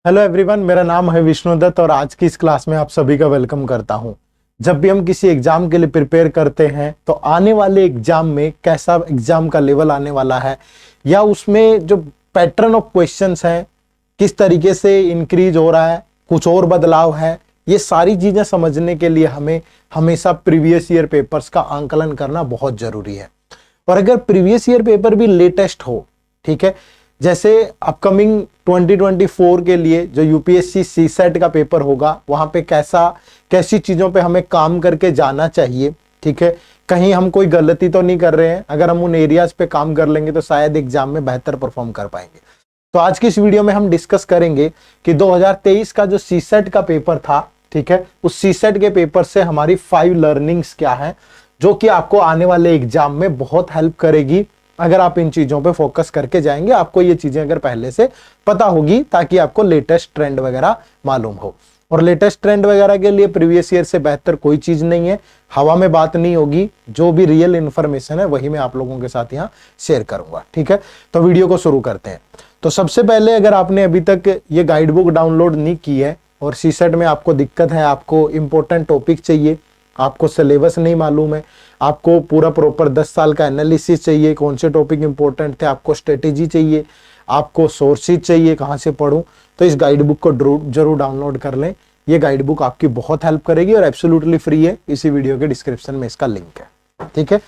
Hello everyone, मेरा नाम है विष्णुदत्त और आज की इस क्लास में आप सभी का वेलकम करता हूं। जब भी हम किसी एग्जाम के लिए प्रिपेयर करते हैं तो आने वाले एग्जाम में कैसा एग्जाम का लेवल आने वाला है या उसमें जो पैटर्न ऑफ क्वेश्चंस हैं किस तरीके से इंक्रीज हो रहा है, कुछ और बदलाव है, ये सारी चीजें समझने के लिए हमें हमेशा प्रीवियस ईयर पेपर्स का आंकलन करना बहुत जरूरी है। और अगर प्रीवियस ईयर पेपर भी लेटेस्ट हो, ठीक है, जैसे अपकमिंग 2024 के लिए जो यूपीएससी सीसेट का पेपर होगा वहां पे कैसी चीजों पे हमें काम करके जाना चाहिए, ठीक है, कहीं हम कोई गलती तो नहीं कर रहे हैं, अगर हम उन एरियाज पे काम कर लेंगे तो शायद एग्जाम में बेहतर परफॉर्म कर पाएंगे। तो आज की इस वीडियो में हम डिस्कस करेंगे कि 2023 का जो सीसेट का पेपर था, ठीक है, उस सीसेट के पेपर से हमारी 5 लर्निंग्स क्या है जो कि आपको आने वाले एग्जाम में बहुत हेल्प करेगी अगर आप इन चीजों पे फोकस करके जाएंगे। आपको ये चीजें अगर पहले से पता होगी ताकि आपको लेटेस्ट ट्रेंड वगैरह मालूम हो। और लेटेस्ट ट्रेंड वगैरह के लिए प्रीवियस ईयर से बेहतर कोई चीज नहीं है, हवा में बात नहीं होगी, जो भी रियल इंफॉर्मेशन है वही मैं आप लोगों के साथ यहाँ शेयर करूंगा, ठीक है। तो वीडियो को शुरू करते हैं। तो सबसे पहले अगर आपने अभी तक ये गाइड बुक डाउनलोड नहीं की है और सीसेट में आपको दिक्कत है, आपको इंपॉर्टेंट टॉपिक चाहिए, आपको सिलेबस नहीं मालूम है, आपको पूरा प्रॉपर 10 साल का एनालिसिस चाहिए, कौन से टॉपिक इंपॉर्टेंट थे, आपको स्ट्रेटेजी चाहिए, आपको सोर्सेज चाहिए, कहाँ से पढूं, तो इस गाइड बुक को जरूर डाउनलोड कर लें। ये गाइड बुक आपकी बहुत हेल्प करेगी और एब्सोल्युटली फ्री है, इसी वीडियो के डिस्क्रिप्शन में इसका लिंक है, ठीक है।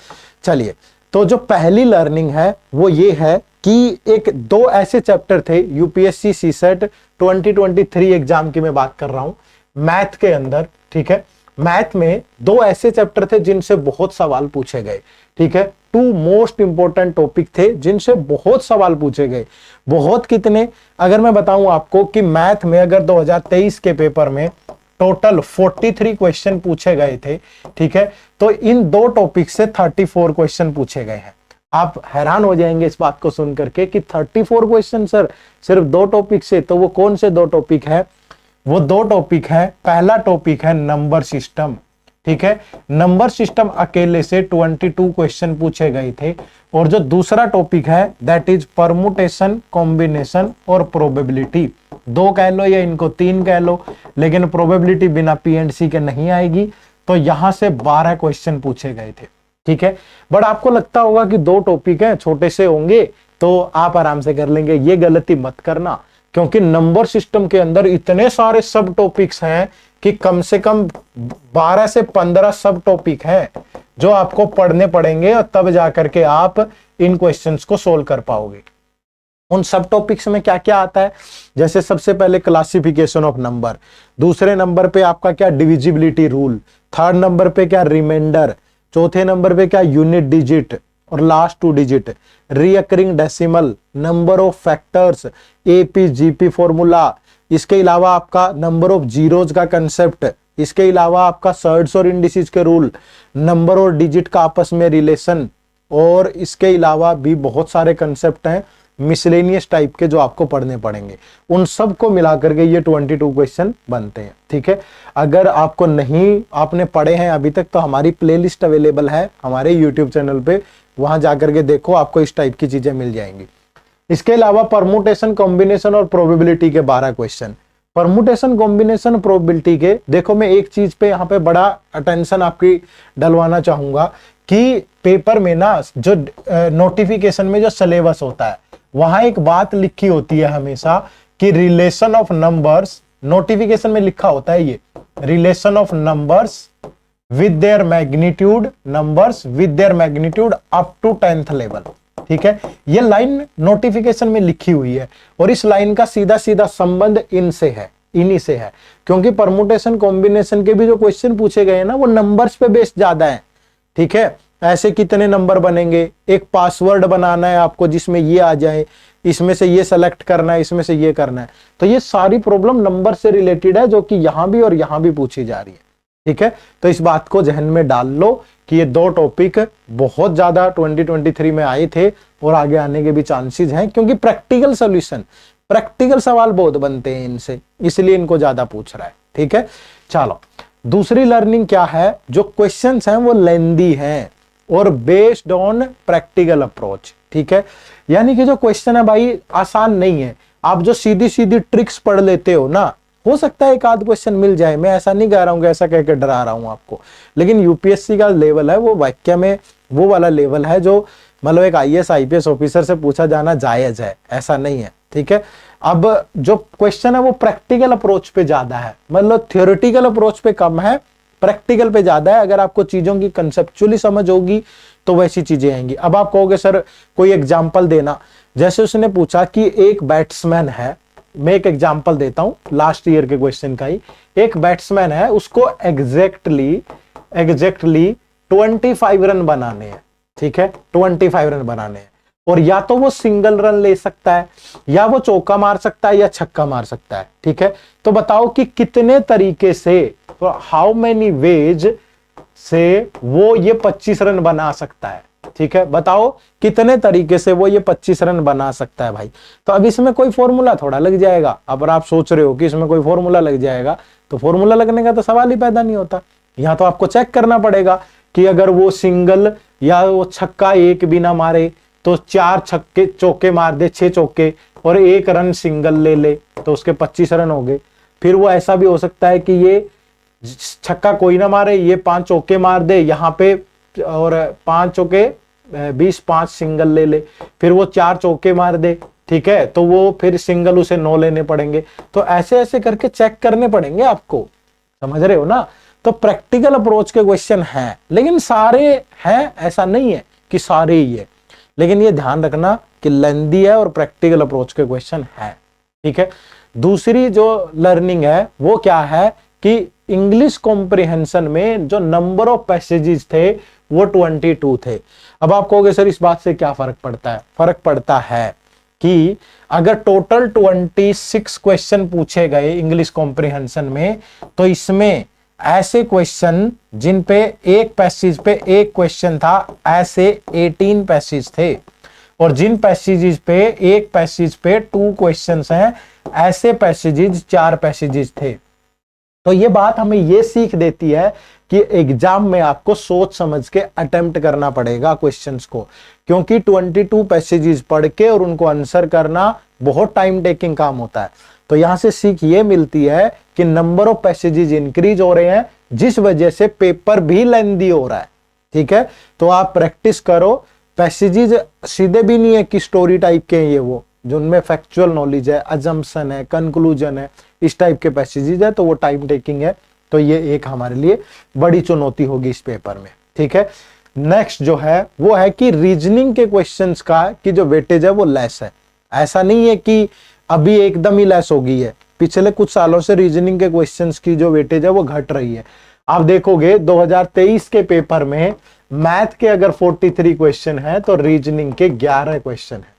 चलिए, तो जो पहली लर्निंग है वो ये है कि दो ऐसे चैप्टर थे यूपीएससी सीसेट 2023 एग्जाम की मैं बात कर रहा हूं मैथ के अंदर, ठीक है। मैथ में दो ऐसे चैप्टर थे जिनसे बहुत सवाल पूछे गए, ठीक है। 2 मोस्ट इंपॉर्टेंट टॉपिक थे जिनसे बहुत सवाल पूछे गए। बहुत कितने, अगर मैं बताऊं आपको कि मैथ में अगर 2023 के पेपर में टोटल 43 क्वेश्चन पूछे गए थे, ठीक है, तो इन दो टॉपिक से 34 क्वेश्चन पूछे गए हैं। आप हैरान हो जाएंगे इस बात को सुन करके कि 34 क्वेश्चन सर सिर्फ दो टॉपिक से। तो वो कौन से दो टॉपिक है? वो दो टॉपिक है, पहला टॉपिक है नंबर सिस्टम, ठीक है। नंबर सिस्टम अकेले से 22 क्वेश्चन पूछे गए थे। और जो दूसरा टॉपिक है दैट इज परमुटेशन, कॉम्बिनेशन और प्रोबेबिलिटी। 2 कह लो या इनको 3 कह लो, लेकिन प्रोबेबिलिटी बिना पी एंड सी के नहीं आएगी। तो यहां से 12 क्वेश्चन पूछे गए थे, ठीक है। बट आपको लगता होगा कि 2 टॉपिक हैं, छोटे से होंगे तो आप आराम से कर लेंगे। ये गलती मत करना, क्योंकि नंबर सिस्टम के अंदर इतने सारे सब टॉपिक्स हैं कि कम से कम 12 से 15 सब टॉपिक हैं जो आपको पढ़ने पड़ेंगे और तब जाकर के आप इन क्वेश्चंस को सोल्व कर पाओगे। उन सब टॉपिक्स में क्या क्या आता है? जैसे सबसे पहले क्लासिफिकेशन ऑफ नंबर, दूसरे नंबर पे आपका क्या डिविजिबिलिटी रूल, थर्ड नंबर पे क्या रिमाइंडर, चौथे नंबर पे क्या यूनिट डिजिट और last 2 digit, recurring decimal, number of factors, AP GP formula, इसके अलावा आपका नंबर ऑफ जीरोज का कंसेप्ट, इसके अलावा आपका सर्ड्स और इंडिसेस के रूल, नंबर और डिजिट का आपस में रिलेशन, और इसके अलावा भी बहुत सारे कंसेप्ट हैं मिसलेनियस टाइप के जो आपको पढ़ने पड़ेंगे। उन सब को मिलाकर के ये 22 क्वेश्चन बनते हैं, ठीक है। अगर आपको नहीं आपने पढ़े हैं अभी तक तो हमारी प्लेलिस्ट अवेलेबल है हमारे यूट्यूब चैनल पे, वहां जाकर के देखो, आपको इस टाइप की चीजें मिल जाएंगी। इसके अलावा परमुटेशन, कॉम्बिनेशन और प्रोबेबिलिटी के 12 क्वेश्चन। परमुटेशन, कॉम्बिनेशन, प्रोबेबिलिटी के देखो, मैं एक चीज पे यहाँ पे बड़ा अटेंशन आपकी डलवाना चाहूंगा कि पेपर में ना जो नोटिफिकेशन में जो सिलेबस होता है वहां एक बात लिखी होती है हमेशा कि रिलेशन ऑफ नंबर्स, नोटिफिकेशन में लिखा होता है ये relation of numbers with their magnitude, numbers with their magnitude up to 10th level, ठीक है। ये लाइन नोटिफिकेशन में लिखी हुई है और इस लाइन का सीधा सीधा संबंध इनसे है, इन्हीं से है, क्योंकि परमुटेशन, कॉम्बिनेशन के भी जो क्वेश्चन पूछे गए हैं ना वो नंबर्स पे बेस्ड ज्यादा है, ठीक है। ऐसे कितने नंबर बनेंगे, एक पासवर्ड बनाना है आपको जिसमें ये आ जाए, इसमें से ये सेलेक्ट करना है, इसमें से ये करना है। तो ये सारी प्रॉब्लम नंबर से रिलेटेड है जो कि यहां भी और यहां भी पूछी जा रही है, ठीक है। तो इस बात को जहन में डाल लो कि ये दो टॉपिक बहुत ज्यादा 2023 में आए थे और आगे आने के भी चांसेस हैं, क्योंकि प्रैक्टिकल सॉल्यूशन, प्रैक्टिकल सवाल बहुत बनते हैं इनसे, इसलिए इनको ज्यादा पूछ रहा है, ठीक है। चलो, दूसरी लर्निंग क्या है? जो क्वेश्चंस हैं वो लेंदी हैं और बेस्ड ऑन प्रैक्टिकल अप्रोच, ठीक है। यानी कि जो क्वेश्चन है भाई आसान नहीं है, आप जो सीधी सीधी ट्रिक्स पढ़ लेते हो ना, हो सकता है एक आध क्वेश्चन मिल जाए, मैं ऐसा नहीं कह रहा हूँ, ऐसा कह के डरा रहा हूँ आपको, लेकिन यूपीएससी का लेवल है वो वाक्य में वो वाला लेवल है जो मतलब एक आईएएस आईपीएस ऑफिसर से पूछा जाना जायज है, ऐसा नहीं है, ठीक है। अब जो क्वेश्चन है वो प्रैक्टिकल अप्रोच पे ज्यादा है, मतलब थियोरेटिकल अप्रोच पे कम है, प्रैक्टिकल पे ज्यादा है। अगर आपको चीजों की कंसेप्चुअली समझ होगी तो वैसी चीजें आएंगी। अब आप कहोगे सर कोई एग्जाम्पल देना, जैसे उसने पूछा कि एक बैट्समैन है, मैं एक एग्जाम्पल देता हूं लास्ट ईयर के क्वेश्चन का ही, एक बैट्समैन है, उसको एग्जैक्टली 25 रन बनाने हैं, ठीक है, 25 रन बनाने हैं, और या तो वो सिंगल रन ले सकता है, या वो चौका मार सकता है, या छक्का मार सकता है, ठीक है। तो बताओ कि कितने तरीके से, हाउ मेनी वेज से वो ये 25 रन बना सकता है, ठीक है। बताओ कितने तरीके से वो ये 25 रन बना सकता है भाई। तो अब इसमें कोई फॉर्मूला थोड़ा लग जाएगा। अब आप सोच रहे हो कि इसमें कोई फॉर्मूला लग जाएगा, तो फॉर्मूला लगने का तो सवाल ही पैदा नहीं होता। यहाँ तो आपको चेक करना पड़ेगा कि अगर वो सिंगल या वो छक्का एक भी ना मारे तो 4 छक्के चौके मार दे, 6 चौके, और 1 रन सिंगल ले ले, तो उसके 25 रन हो गए। फिर वो ऐसा भी हो सकता है कि ये छक्का कोई ना मारे, ये 5 चौके मार दे यहाँ पे, और 5 चौके 20, 5 सिंगल ले ले, फिर वो 4 चौके मार दे, ठीक है, तो वो फिर सिंगल उसे 9 लेने पड़ेंगे। तो ऐसे ऐसे करके चेक करने पड़ेंगे आपको, समझ रहे हो ना। तो प्रैक्टिकल अप्रोच के क्वेश्चन हैं, लेकिन सारे हैं ऐसा नहीं है कि सारे ही है, लेकिन ये ध्यान रखना कि लेंदी है और प्रैक्टिकल अप्रोच के क्वेश्चन है, ठीक है। दूसरी जो लर्निंग है वो क्या है कि इंग्लिश कॉम्प्रिहेंशन में जो नंबर ऑफ पैसेजेस थे वो 22 थे। अब आप कहोगे सर इस बात से क्या फर्क पड़ता है? फर्क पड़ता है कि अगर टोटल 26 क्वेश्चन पूछे गए इंग्लिश कॉम्प्रिहेंशन में, तो इसमें ऐसे क्वेश्चन जिन पे एक पैसेज पे एक क्वेश्चन था, ऐसे 18 पैसेज थे, और जिन पैसेजेस पे एक पैसेज पे 2 क्वेश्चंस हैं, ऐसे पैसेजेस 4 पैसेजेस थे। तो ये बात हमें ये सीख देती है कि एग्जाम में आपको सोच समझ के अटेम्प्ट करना पड़ेगा क्वेश्चंस को, क्योंकि 22 पैसेजेस पढ़ के और उनको आंसर करना बहुत टाइम टेकिंग काम होता है। तो यहां से सीख ये मिलती है कि नंबर ऑफ पैसेजेस इंक्रीज हो रहे हैं, जिस वजह से पेपर भी लेंदी हो रहा है, ठीक है। तो आप प्रैक्टिस करो। पैसेजेस सीधे भी नहीं है कि स्टोरी टाइप के ये वो जो उनमें फैक्चुअल नॉलेज है, अजम्पशन है, कंक्लूजन है, इस टाइप के पैसेजेस है, तो वो टाइम टेकिंग है। तो ये एक हमारे लिए बड़ी चुनौती होगी इस पेपर में, ठीक है। नेक्स्ट जो है वो है कि रीजनिंग के क्वेश्चंस का की जो वेटेज है वो लेस है। ऐसा नहीं है कि अभी एकदम ही लेस हो गई है, पिछले कुछ सालों से रीजनिंग के क्वेश्चंस की जो वेटेज है वो घट रही है। आप देखोगे 2023 के पेपर में मैथ के अगर 43 क्वेश्चन है तो रीजनिंग के 11 क्वेश्चन है,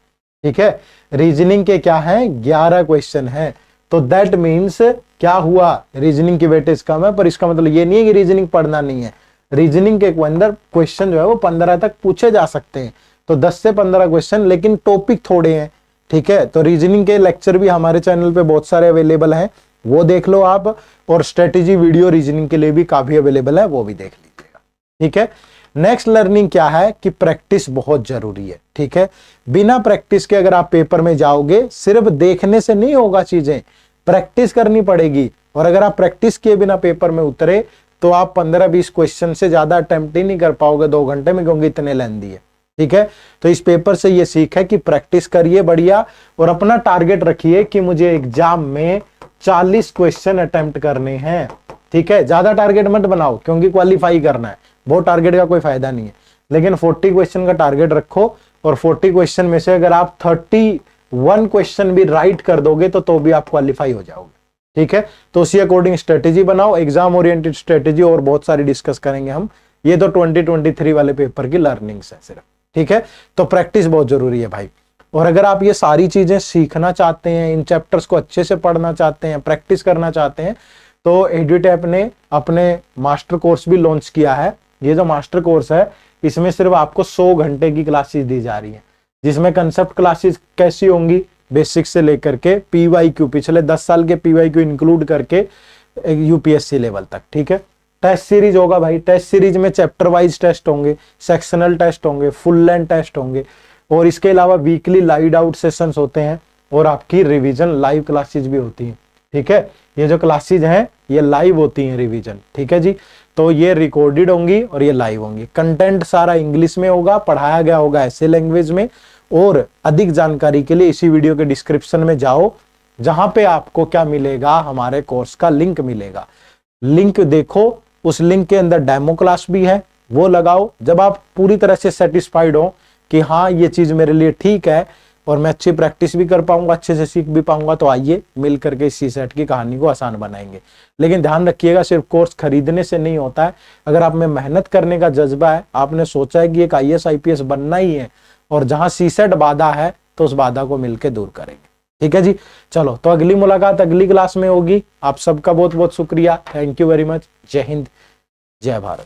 ठीक है। रीजनिंग के क्या है? 11 क्वेश्चन है। तो दैट मीन्स क्या हुआ? रीजनिंग की वेटेज कम है, पर इसका मतलब ये नहीं है कि रीजनिंग पढ़ना नहीं है। रीजनिंग के अंदर क्वेश्चन जो है वो 15 तक पूछे जा सकते हैं, तो 10 से 15 क्वेश्चन, लेकिन टॉपिक थोड़े हैं, ठीक है। तो रीजनिंग के लेक्चर भी हमारे चैनल पे बहुत सारे अवेलेबल हैं, वो देख लो आप, और स्ट्रेटेजी वीडियो रीजनिंग के लिए भी काफी अवेलेबल है, वो भी देख लीजिएगा, ठीक है। नेक्स्ट लर्निंग क्या है कि प्रैक्टिस बहुत जरूरी है, ठीक है। बिना प्रैक्टिस के अगर आप पेपर में जाओगे, सिर्फ देखने से नहीं होगा, चीजें प्रैक्टिस करनी पड़ेगी। और अगर आप प्रैक्टिस किए बिना पेपर में उतरे तो आप 15-20 क्वेश्चन से ज्यादा अटेम्प्ट ही नहीं कर पाओगे 2 घंटे में, क्योंकि इतने लेंदी है, ठीक है। तो इस पेपर से ये सीख है कि प्रैक्टिस करिए बढ़िया, और अपना टारगेट रखिए कि मुझे एग्जाम में 40 क्वेश्चन अटेम्प्ट करने हैं, ठीक है। ज्यादा टारगेट मत बनाओ, क्योंकि क्वालिफाई करना है, बहुत टारगेट का कोई फायदा नहीं है। लेकिन 40 क्वेश्चन का टारगेट रखो, और 40 क्वेश्चन में से अगर आप 31 क्वेश्चन भी राइट कर दोगे तो भी आप क्वालिफाई हो जाओगे, ठीक है। तो उसी अकॉर्डिंग स्ट्रेटेजी बनाओ, एग्जाम ओरिएंटेड स्ट्रेटेजी, और बहुत सारी डिस्कस करेंगे हम। ये तो 2023 वाले पेपर की लर्निंग्स है सिर्फ, ठीक है। तो प्रैक्टिस बहुत जरूरी है भाई। और अगर आप ये सारी चीजें सीखना चाहते हैं, इन चैप्टर्स को अच्छे से पढ़ना चाहते हैं, प्रैक्टिस करना चाहते हैं, तो एडुटैप ने अपने मास्टर कोर्स भी लॉन्च किया है। ये जो मास्टर कोर्स है, इसमें सिर्फ आपको 100 घंटे की क्लासेस दी जा रही हैं, जिसमें कंसेप्ट क्लासेस कैसी होंगी, बेसिक से लेकर के पीवाईक्यू, पिछले 10 साल के पीवाईक्यू इंक्लूड करके यूपीएससी लेवल तक, ठीक है। टेस्ट सीरीज होगा भाई, टेस्ट सीरीज में चैप्टर वाइज टेस्ट होंगे, सेक्शनल टेस्ट होंगे, फुल लेंथ टेस्ट होंगे, और इसके अलावा वीकली लाइव आउट सेशंस होते हैं, और आपकी रिवीजन लाइव क्लासेज भी होती हैं। ठीक है, ये जो क्लासेज हैं ये लाइव होती हैं रिवीजन। ठीक है जी, तो ये रिकॉर्डेड होंगी और ये लाइव होंगी। कंटेंट सारा इंग्लिश में होगा, पढ़ाया गया होगा ऐसे लैंग्वेज में। और अधिक जानकारी के लिए इसी वीडियो के डिस्क्रिप्शन में जाओ, जहां पे आपको क्या मिलेगा, हमारे कोर्स का लिंक मिलेगा। लिंक देखो, उस लिंक के अंदर डेमो क्लास भी है, वो लगाओ। जब आप पूरी तरह से सेटिस्फाइड हो कि हाँ ये चीज मेरे लिए ठीक है और मैं अच्छी प्रैक्टिस भी कर पाऊंगा, अच्छे से सीख भी पाऊंगा, तो आइए मिल करके इस सीसेट की कहानी को आसान बनाएंगे। लेकिन ध्यान रखिएगा, सिर्फ कोर्स खरीदने से नहीं होता है। अगर आप में मेहनत करने का जज्बा है, आपने सोचा है कि एक IAS IPS बनना ही है, और जहां सीसेट बाधा है तो उस बाधा को मिलकर दूर करेंगे। ठीक है जी, चलो तो अगली मुलाकात अगली क्लास में होगी। आप सबका बहुत बहुत शुक्रिया, थैंक यू वेरी मच। जय हिंद, जय भारत।